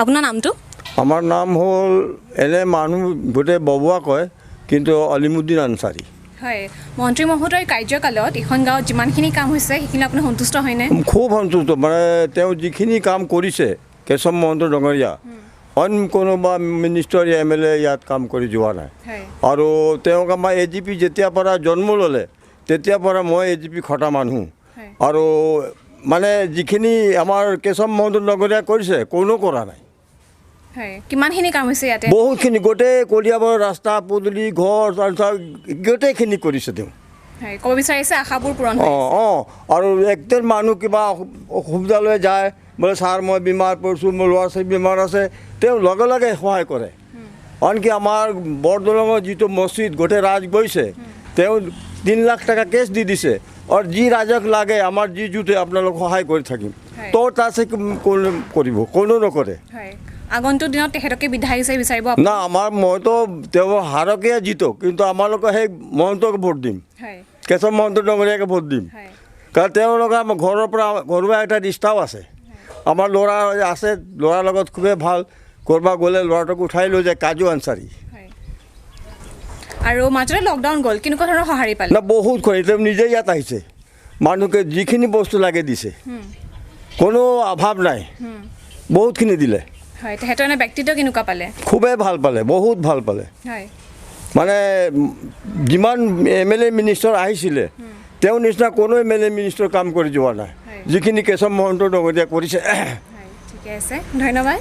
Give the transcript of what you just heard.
আপোনাৰ নামটো? আমাৰ নাম হল এনে মানুহ গোটে ববুয়া কয় কিন্তু অলিমুদ্দিন আনসাৰী। হয়, মন্ত্ৰী মহোদয়ৰ কাৰ্যকালত এখন গাঁৱত যিমানখিনি কাম হৈছে সেইখিনি আপুনি সন্তুষ্ট হয়নে? খুব সন্তুষ্ট, মানে তেওঁ যিখিনি কাম কৰিছে কেশৱ মহন্ত ডাঙৰীয়া অইন কোনোবা মিনিষ্টাৰ MLA ইয়াত কাম কৰি যোৱা নাই। হয় আৰু তেওঁক আমাৰ AGP যেতিয়াৰ পৰা জন্ম ল'লে তেতিয়াৰ পৰা মই AGP খটা মানুহ। হয় আৰু মানে যিখিনি আমাৰ কেশৱ মহন্ত ডাঙৰীয়া কৰিছে কোনো কৰা নাই। হয়, কিমানখিনি কাম হৈছে ইয়াতে? বহুতখিনি গোটেই কলিয়াবৰ ৰাস্তা পদূলি ঘৰ গোটেইখিনি কৰিছে তেওঁ। হয়, ক'ব বিচাৰিছে আশাবোৰ পূৰণ হয়। আৰু একজন মানুহ কিবা অসুবিধালৈ যায়, বোলে ছাৰ মই বেমাৰ পৰিছোঁ, মোৰ ল'ৰা ছোৱালী বেমাৰ আছে, তেওঁ লগে লগে সহায় কৰে। আনকি আমাৰ বৰদলঙৰ যিটো মছজিদ গোটেই ৰাইজ গৈছে, তেওঁ 3 লাখ টকা কেছ দি দিছে আৰু যি ৰাইজক লাগে আমাৰ যি জুতে আপোনালোক সহায় কৰি থাকিম। তো তাছে কৰিব, কোনো নকৰে। হয়, আগন্তুক দিনত তেখেতকে বিধায়ক হিচাপে বিচাৰিব? না, মইতো তেওঁ হাৰকে জিতক, কিন্তু আমালোকে সেই মহন্তক ভোট দিম, হয় কেশৱ মহন্ত ডাঙৰীয়াকে ভোট দিম। হয় কাৰণ তেওঁলোকে আমাৰ ঘৰৰ পৰা ঘৰুৱা এটা ৰিষ্টাও আছে। আমাৰ ল'ৰা আছে, ল'ৰাৰ লগত খুবেই ভাল, ক'ৰবাত গ'লে ল'ৰাটোক উঠাই লৈ যায় কাজু আনচাৰী। হয়, আৰু মাজতে লকডাউন গ'ল, কেনেকুৱা ধৰণৰ সঁহাৰি পালে? না বহুত কৰি তেওঁ নিজে ইয়াত আহিছে, মানুহকে যিখিনি বস্তু লাগে দিছে, কোনো অভাৱ নাই, বহুতখিনি দিলে। হয়, তেখেতৰ এনে ব্যক্তিত্ব কেনেকুৱা পালে? খুবেই ভাল পালে, বহুত ভাল পালে। হয় মানে যিমান MLA মিনিষ্টাৰ আহিছিলে তেওঁ নিচিনা কোনো MLA মিনিষ্টাৰ কাম কৰি যোৱা নাই, যিখিনি কেশৱ মহন্ত ডাঙৰীয়া কৰিছে। হয়, ঠিকে আছে, ধন্যবাদ।